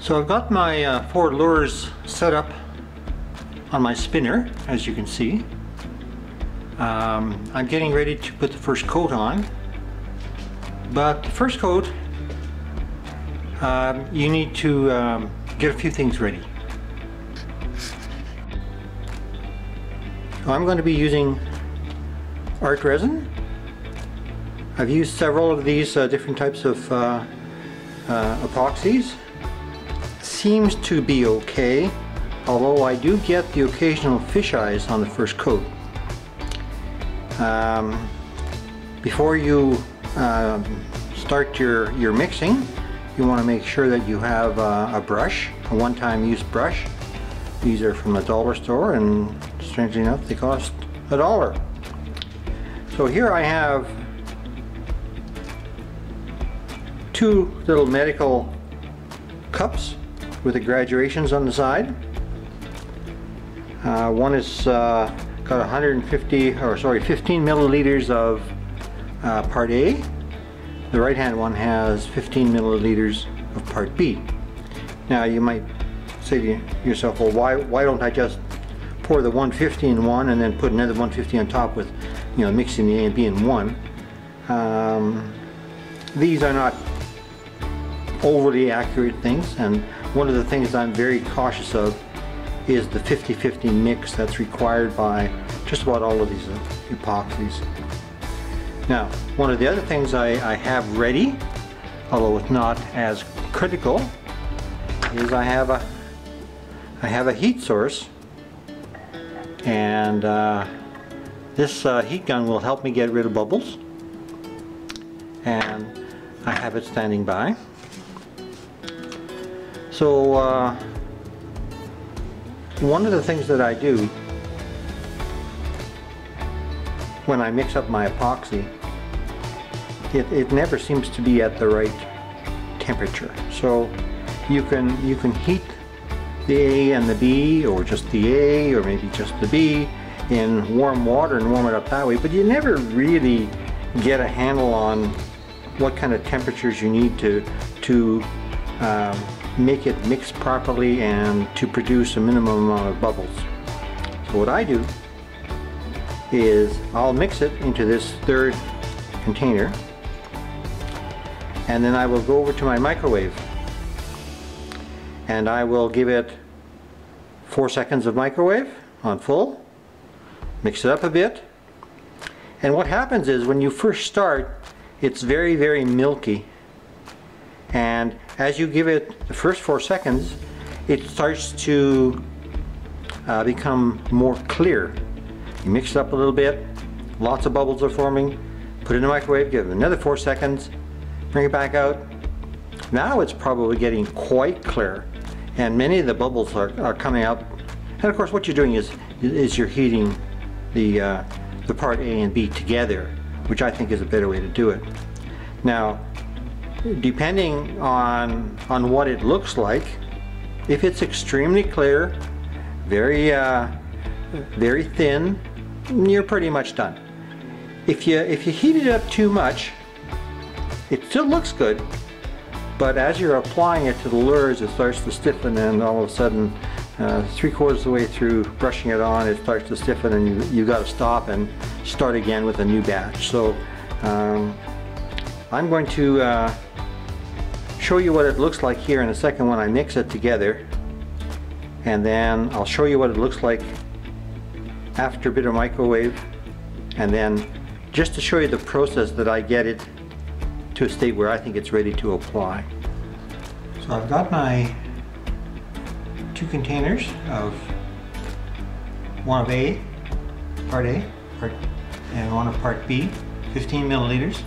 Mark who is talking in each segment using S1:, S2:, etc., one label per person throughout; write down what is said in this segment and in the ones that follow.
S1: So I've got my 4 lures set up on my spinner, as you can see. I'm getting ready to put the first coat on, but the first coat you need to get a few things ready. So I'm going to be using art resin. I've used several of these different types of epoxies. Seems to be okay, although I do get the occasional fish eyes on the first coat. Before you start your mixing, you want to make sure that you have a brush, a one-time use brush. These are from the dollar store, and strangely enough they cost $1. So here I have 2 little medical cups with the graduations on the side. One is got 15 milliliters of part A. The right hand one has 15 milliliters of part B. Now you might say to yourself, well, why don't I just pour the 150 in one and then put another 150 on top with, you know, mixing the A and B in one. These are not overly accurate things, and one of the things I'm very cautious of is the 50-50 mix that's required by just about all of these epoxies. Now, one of the other things I have ready, although it's not as critical, is I have a heat source, and this heat gun will help me get rid of bubbles, and I have it standing by. So one of the things that I do when I mix up my epoxy, it never seems to be at the right temperature. So you can heat the A and the B, or just the A, or maybe just the B, in warm water and warm it up that way, but you never really get a handle on what kind of temperatures you need to make it mix properly and to produce a minimum amount of bubbles. So what I do is I'll mix it into this 3rd container, and then I will go over to my microwave and I will give it 4 seconds of microwave on full, mix it up a bit, and what happens is when you first start, it's very, very milky, and as you give it the first 4 seconds, it starts to become more clear. You mix it up a little bit, lots of bubbles are forming, put it in the microwave, give it another 4 seconds, bring it back out. Now it's probably getting quite clear, and many of the bubbles are coming up. And of course what you're doing is you're heating the part A and B together, which I think is a better way to do it. Now, depending on what it looks like, if it's extremely clear, very very thin, you're pretty much done. If you heat it up too much, it still looks good, but as you're applying it to the lures, it starts to stiffen, and all of a sudden 3/4 of the way through brushing it on, it starts to stiffen, and you've got to stop and start again with a new batch. So I'm going to show you what it looks like here in a second when I mix it together, and then I'll show you what it looks like after a bit of microwave, and then just to show you the process that I get it to a state where I think it's ready to apply. So I've got my 2 containers of one of A, part A, and one of part B, 15 milliliters.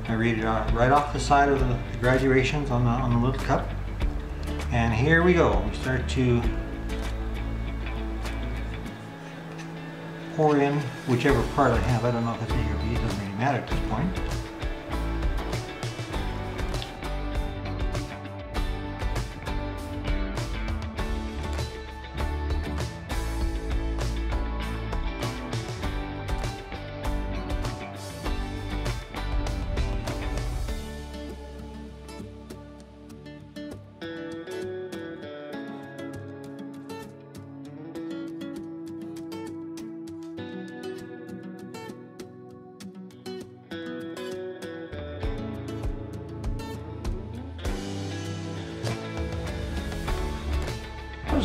S1: I read it right off the side of the graduations on the little cup. And here we go. We start to pour in whichever part I have. I don't know if it's A or B, it doesn't really matter at this point.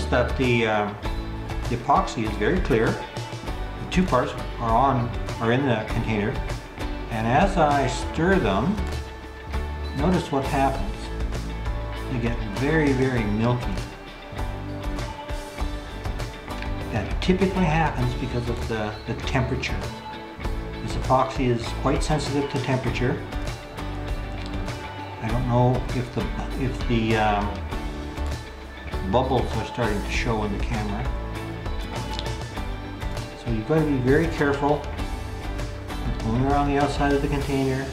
S1: that the epoxy is very clear. The two parts are in the container, and as I stir them, notice what happens. They get very, very milky. That typically happens because of the temperature. This epoxy is quite sensitive to temperature. I don't know if the bubbles are starting to show in the camera. So you've got to be very careful going around the outside of the container,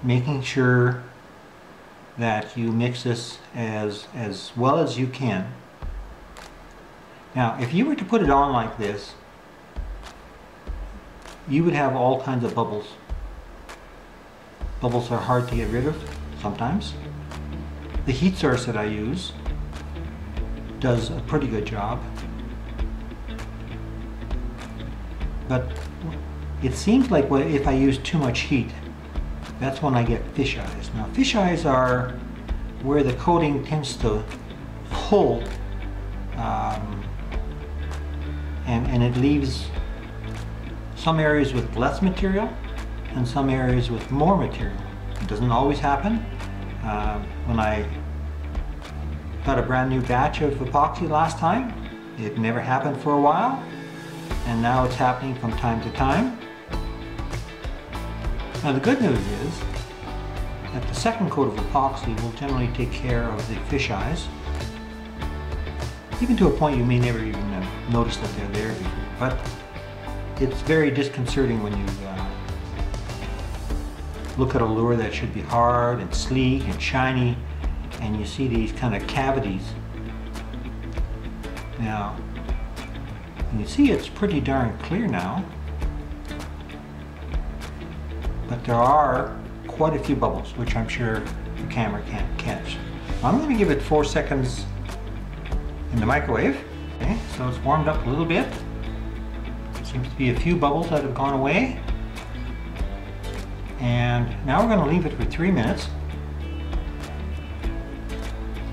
S1: making sure that you mix this as well as you can. Now, if you were to put it on like this, you would have all kinds of bubbles. Bubbles are hard to get rid of sometimes. The heat source that I use does a pretty good job. But it seems like if I use too much heat, that's when I get fish eyes. Now, fish eyes are where the coating tends to pull and it leaves some areas with less material and some areas with more material. It doesn't always happen. When I got a brand new batch of epoxy last time, it never happened for a while, and now it's happening from time to time. Now the good news is that the second coat of epoxy will generally take care of the fish eyes, even to a point you may never even notice that they're there before. But it's very disconcerting when you look at a lure that should be hard and sleek and shiny, and you see these kind of cavities. Now, you see it's pretty darn clear now, but there are quite a few bubbles, which I'm sure the camera can't catch. I'm going to give it 4 seconds in the microwave. Okay, so it's warmed up a little bit. Seems to be a few bubbles that have gone away. And now we're going to leave it for 3 minutes.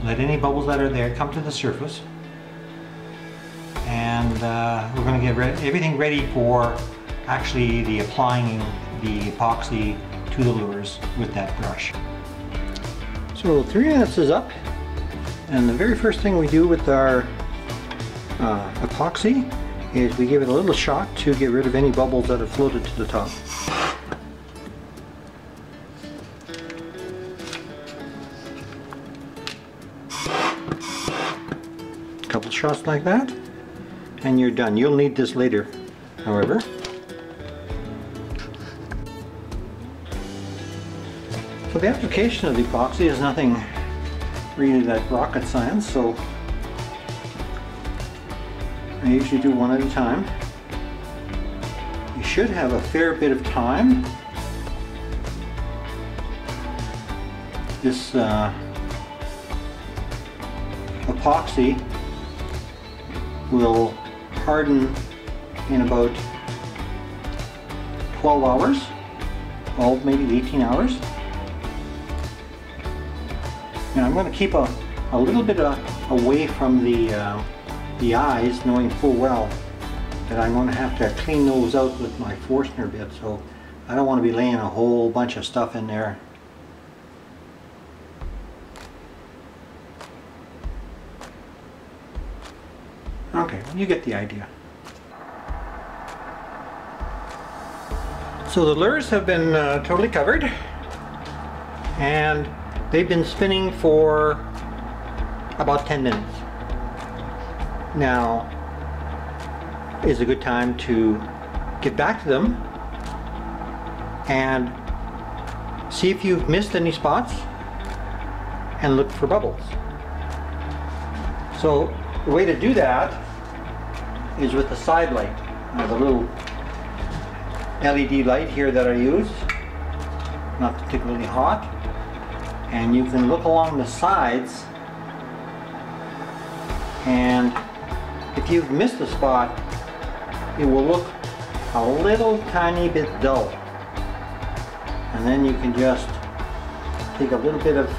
S1: Let any bubbles that are there come to the surface. And we're going to get everything ready for actually the applying the epoxy to the lures with that brush. So 3 minutes is up, and the very first thing we do with our epoxy is we give it a little shot to get rid of any bubbles that have floated to the top. A couple shots like that, and you're done. You'll need this later, however. So the application of the epoxy is nothing really that rocket science, so I usually do one at a time. You should have a fair bit of time. This epoxy will harden in about 12 hours, 12, maybe 18 hours. Now I'm going to keep a little bit away from the eyes, knowing full well that I'm going to have to clean those out with my Forstner bit, so I don't want to be laying a whole bunch of stuff in there. Okay, you get the idea. So the lures have been totally covered, and they've been spinning for about 10 minutes. Now is a good time to get back to them and see if you've missed any spots and look for bubbles. So the way to do that is with the side light. I have a little LED light here that I use, not particularly hot, and you can look along the sides, and if you've missed a spot, it will look a little tiny bit dull, and then you can just take a little bit of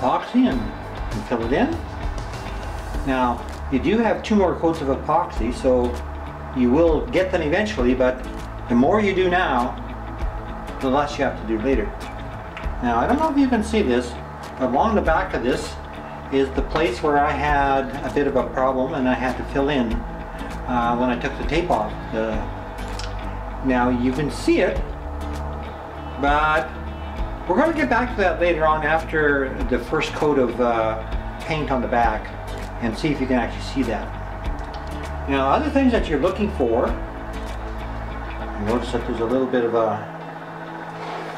S1: epoxy and fill it in. Now, you do have 2 more coats of epoxy, so you will get them eventually, but the more you do now, the less you have to do later. Now, I don't know if you can see this, but along the back of this is the place where I had a bit of a problem and I had to fill in when I took the tape off. Now, you can see it, but we're going to get back to that later on after the first coat of paint on the back and see if you can actually see that. Now, other things that you're looking for, you notice that there's a little bit of a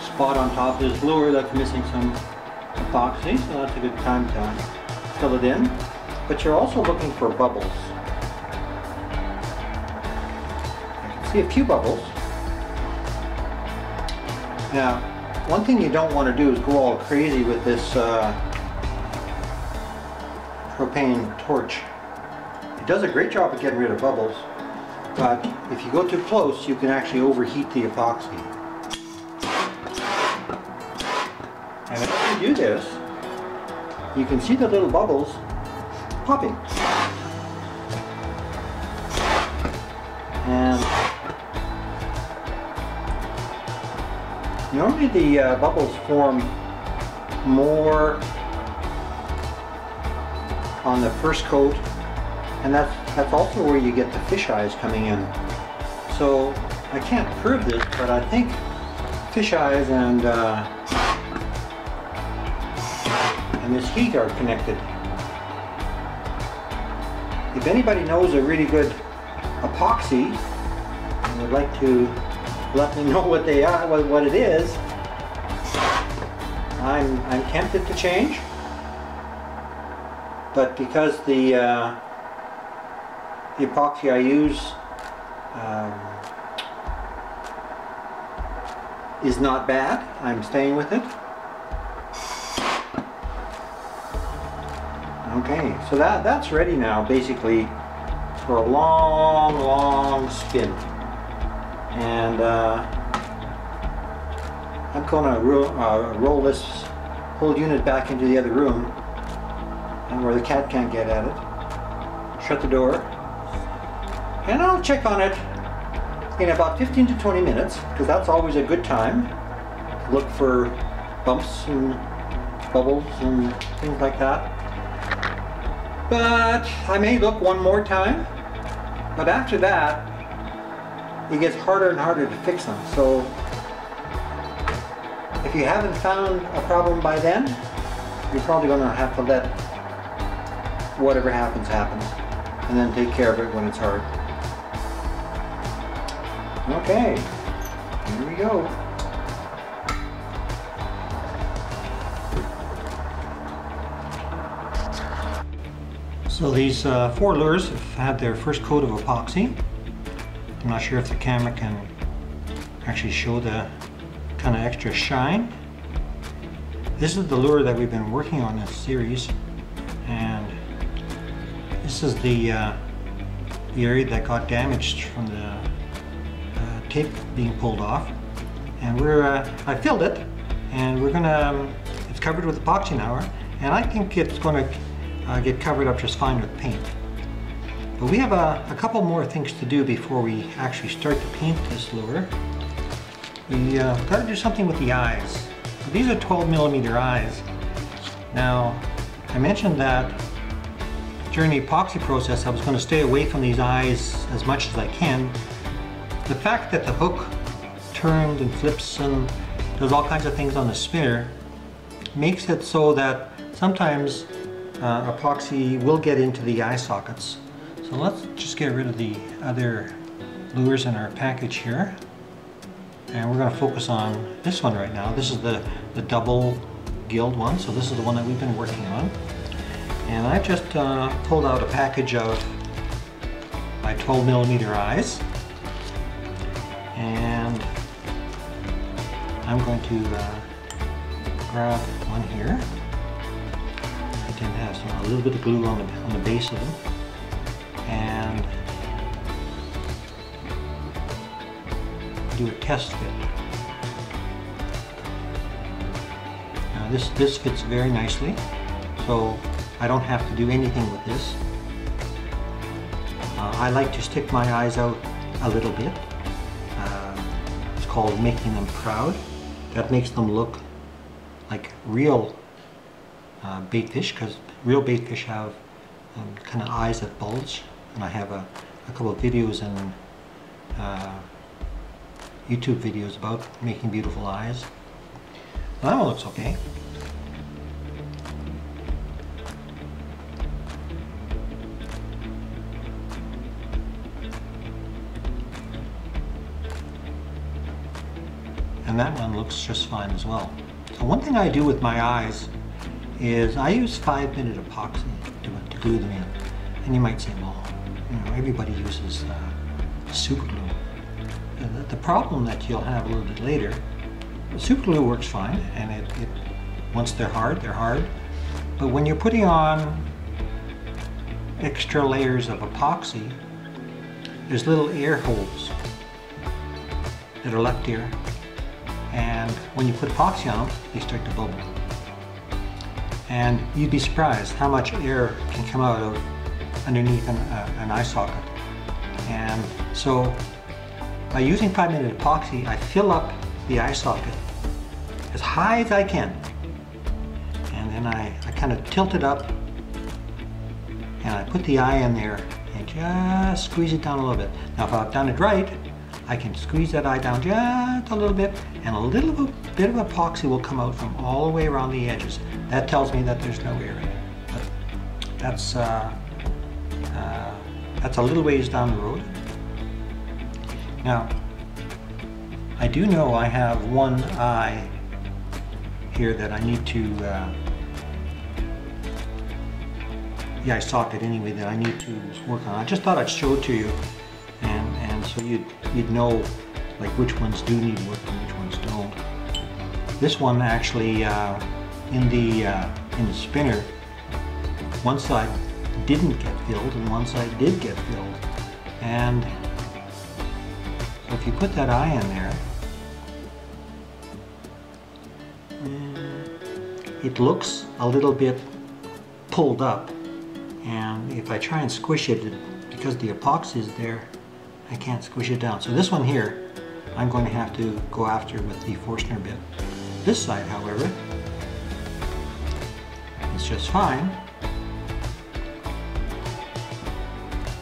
S1: spot on top of this lure that's missing some epoxy, so that's a good time to fill it in. But you're also looking for bubbles. I can see a few bubbles. Now, one thing you don't want to do is go all crazy with this propane torch. It does a great job of getting rid of bubbles, but if you go too close, you can actually overheat the epoxy. And if you do this, you can see the little bubbles popping. And normally the bubbles form more on the first coat, and that's also where you get the fish eyes coming in. So I can't prove this, but I think fish eyes and this heat are connected. If anybody knows a really good epoxy and would like to let me know what they are, what it is, I'm tempted to change. But because the epoxy I use is not bad, I'm staying with it. Okay, so that's ready now, basically, for a long spin. And I'm going to roll this whole unit back into the other room, and where the cat can't get at it. Shut the door, and I'll check on it in about 15 to 20 minutes, because that's always a good time to look for bumps and bubbles and things like that. But I may look one more time, but after that it gets harder and harder to fix them. So if you haven't found a problem by then, you're probably going to have to let whatever happens happen, and then take care of it when it's hard. Okay, here we go. So these 4 lures have had their first coat of epoxy. I'm not sure if the camera can actually show the kind of extra shine. This is the lure that we've been working on this series, and this is the area that got damaged from the tape being pulled off. And I filled it, and it's covered with epoxy now, and I think it's going to get covered up just fine with paint. But we have a couple more things to do before we actually start to paint this lure. We got to do something with the eyes. These are 12mm eyes. Now, I mentioned that during the epoxy process I was going to stay away from these eyes as much as I can. The fact that the hook turns and flips and does all kinds of things on the spinner makes it so that sometimes epoxy will get into the eye sockets. So let's just get rid of the other lures in our package here. And we're going to focus on this one right now. This is the double gilled one, so this is the one that we've been working on. And I've just pulled out a package of my 12mm eyes. And I'm going to grab one here. I tend to have a little bit of glue on the base of them. And do a test fit. Now This fits very nicely, so I don't have to do anything with this. I like to stick my eyes out a little bit. It's called making them proud. That makes them look like real bait fish, because real bait fish have kind of eyes that bulge, and I have a couple of videos and YouTube videos about making beautiful eyes. That one looks okay. And that one looks just fine as well. So one thing I do with my eyes is I use 5-minute epoxy to glue them in. And you might say, well, you know, everybody uses super glue. The problem that you'll have a little bit later, super glue works fine, and once they're hard, they're hard. But when you're putting on extra layers of epoxy, there's little air holes that are left here. And when you put epoxy on them, they start to bubble. And you'd be surprised how much air can come out of underneath an eye socket. And so by using 5-minute epoxy, I fill up the eye socket as high as I can. And then I kind of tilt it up, and I put the eye in there and just squeeze it down a little bit. Now if I've done it right, I can squeeze that eye down just a little bit, and a little bit of epoxy will come out from all the way around the edges. That tells me that there's no air in it. But that's a little ways down the road. Now, I do know I have one eye here that I need to, the eye socket anyway, that I need to work on. I just thought I'd show it to you, and so you'd know like which ones do need work and which ones don't. This one actually in the spinner, one side didn't get filled and one side did get filled. And so if you put that eye in there, it looks a little bit pulled up, and if I try and squish it, because the epoxy is there, I can't squish it down. So this one here, I'm going to have to go after with the Forstner bit. This side, however, is just fine,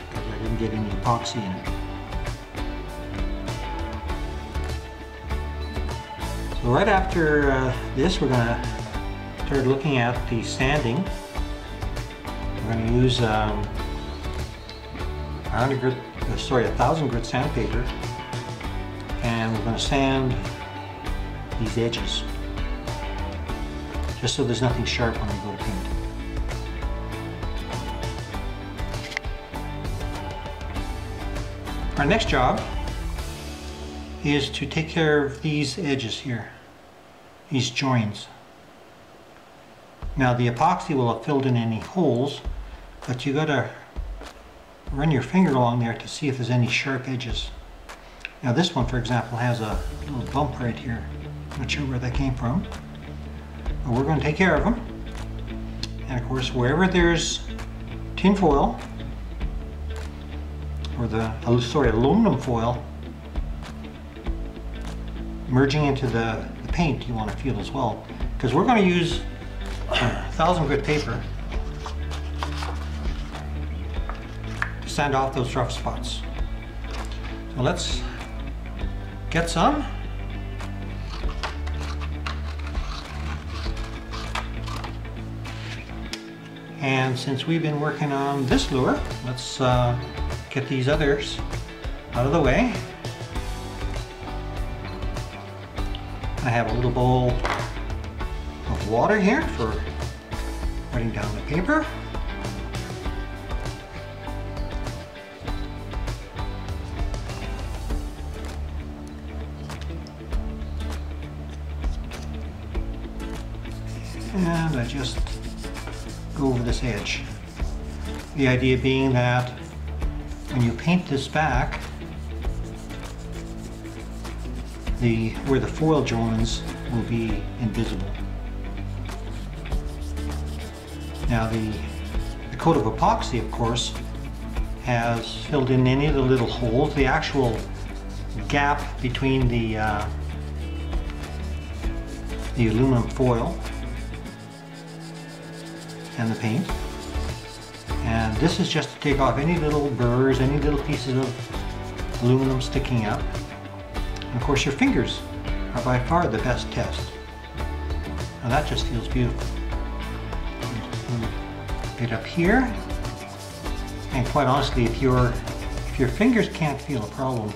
S1: because I didn't get any epoxy in it. So right after this, we're going to start looking at the sanding. We're going to use 1,000 grit sandpaper, and we're going to sand these edges, just so there's nothing sharp when we go to paint. Our next job is to take care of these edges here, these joins. Now the epoxy will have filled in any holes, but you gotta run your finger along there to see if there's any sharp edges. Now this one, for example, has a little bump right here. I'm not sure where that came from, but we're going to take care of them. And of course, wherever there's tin foil, or aluminum foil merging into the paint, you want to feel as well, because we're going to use 1,000 grit paper to sand off those rough spots. So let's get some. And since we've been working on this lure, let's get these others out of the way. I have a little bowl of water here for wetting down the paper. And I just go over this edge. The idea being that when you paint this back, where the foil joins will be invisible. Now the coat of epoxy, of course, has filled in any of the little holes. The actual gap between the aluminum foil and the paint. And this is just to take off any little burrs, any little pieces of aluminum sticking up. And of course your fingers are by far the best test. Now that just feels beautiful. Get up here, and quite honestly, if your fingers can't feel a problem,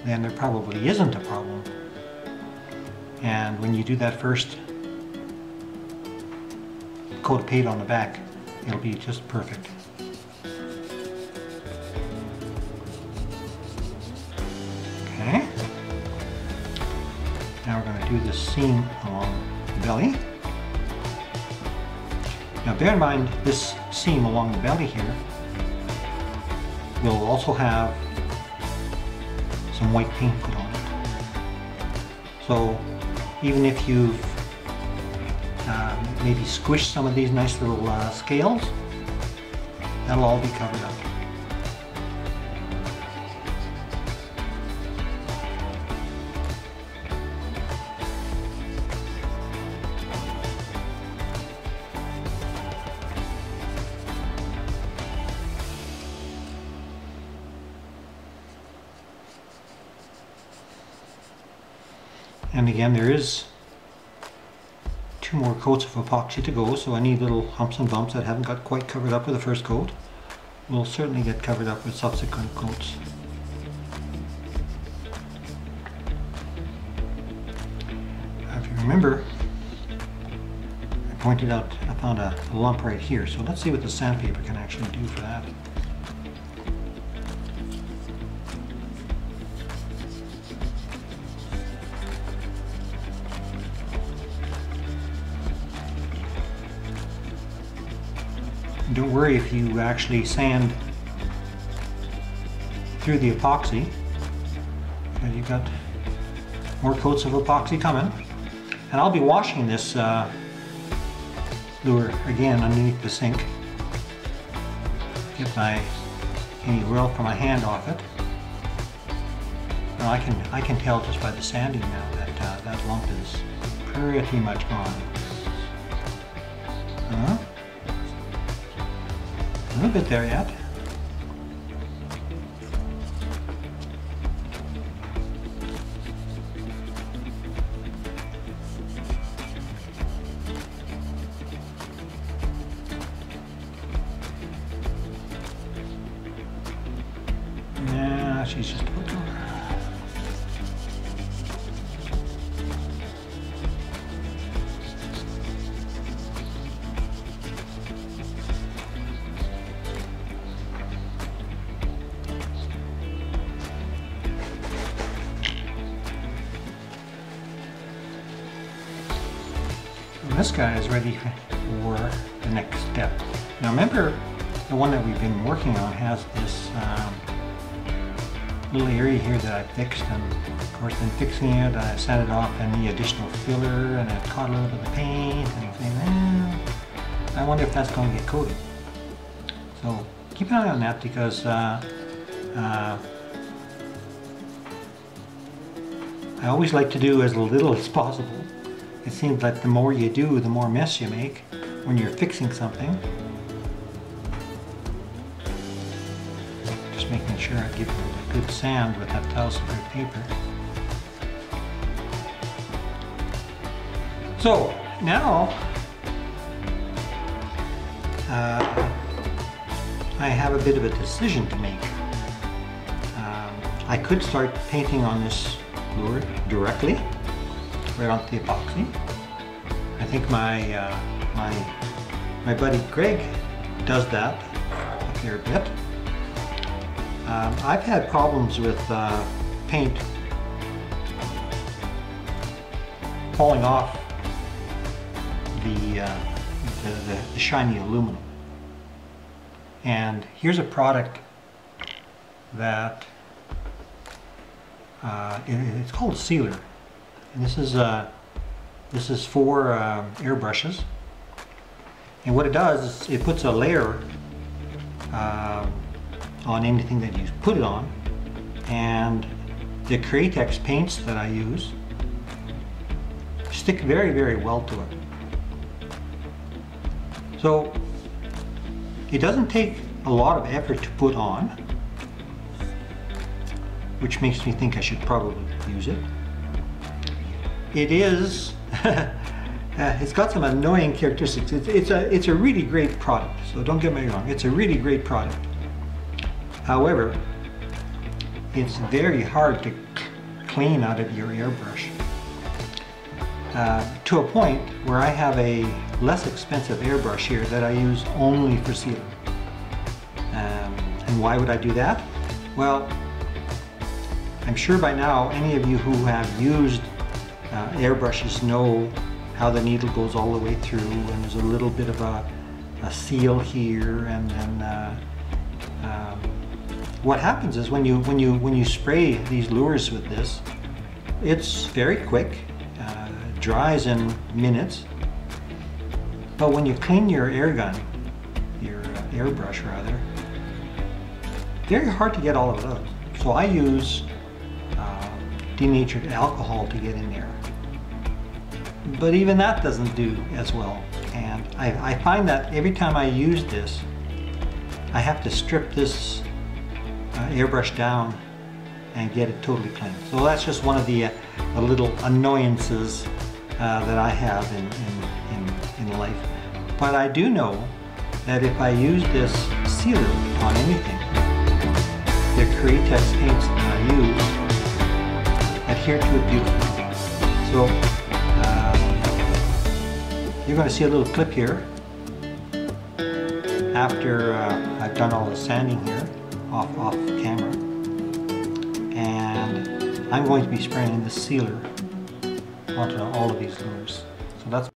S1: then there probably isn't a problem. And when you do that first coat of paint on the back, it'll be just perfect. Okay. Now we're going to do this seam along the belly. Now bear in mind, this seam along the belly here will also have some white paint put on it. So even if you've maybe squished some of these nice little scales, that'll all be covered up. And again, there is 2 more coats of epoxy to go, so any little humps and bumps that haven't got quite covered up with the first coat will certainly get covered up with subsequent coats. If you remember, I pointed out I found a lump right here, so let's see what the sandpaper can actually do for that. Don't worry if you actually sand through the epoxy, because you've got more coats of epoxy coming. And I'll be washing this lure again underneath the sink. Get any oil from my hand off it. Now I can tell just by the sanding now that that lump is pretty much gone. A little bit there yet. Yeah, she's just put over. This guy is ready for the next step. Now remember, the one that we've been working on has this little area here that I fixed, and of course in fixing it I sanded off any additional filler and it caught a little bit of paint and everything. I wonder if that's going to get coated. So keep an eye on that, because I always like to do as little as possible. It seems like the more you do, the more mess you make when you're fixing something. Just making sure I give it a good sand with that 1000 grit paper. So now I have a bit of a decision to make. I could start painting on this lure directly, right onto the epoxy. I think my buddy Greg does that a fair bit. I've had problems with paint falling off the shiny aluminum. And here's a product that it's called a sealer. And this is 4 airbrushes, And what it does is it puts a layer on anything that you put it on, and the Acrylic paints that I use stick very, very well to it. So it doesn't take a lot of effort to put on, which makes me think I should probably use it. It is, it's got some annoying characteristics. It's a really great product, so don't get me wrong, it's a really great product. However, it's very hard to clean out of your airbrush. To a point where I have a less expensive airbrush here that I use only for sealing. And why would I do that? Well, I'm sure by now any of you who have used airbrushes know how the needle goes all the way through, and there's a little bit of a seal here, and then what happens is when you spray these lures with this, it's very quick, dries in minutes. But when you clean your air gun, your airbrush rather, very hard to get all of those. So I use denatured alcohol to get in there. But even that doesn't do as well. And I find that every time I use this, I have to strip this airbrush down and get it totally clean. So that's just one of the little annoyances that I have in life. But I do know that if I use this sealer on anything, the Acrylic paints that I use adhere to it beautifully. So you're going to see a little clip here after I've done all the sanding here off camera, and I'm going to be spraying the sealer onto all of these lures. So that's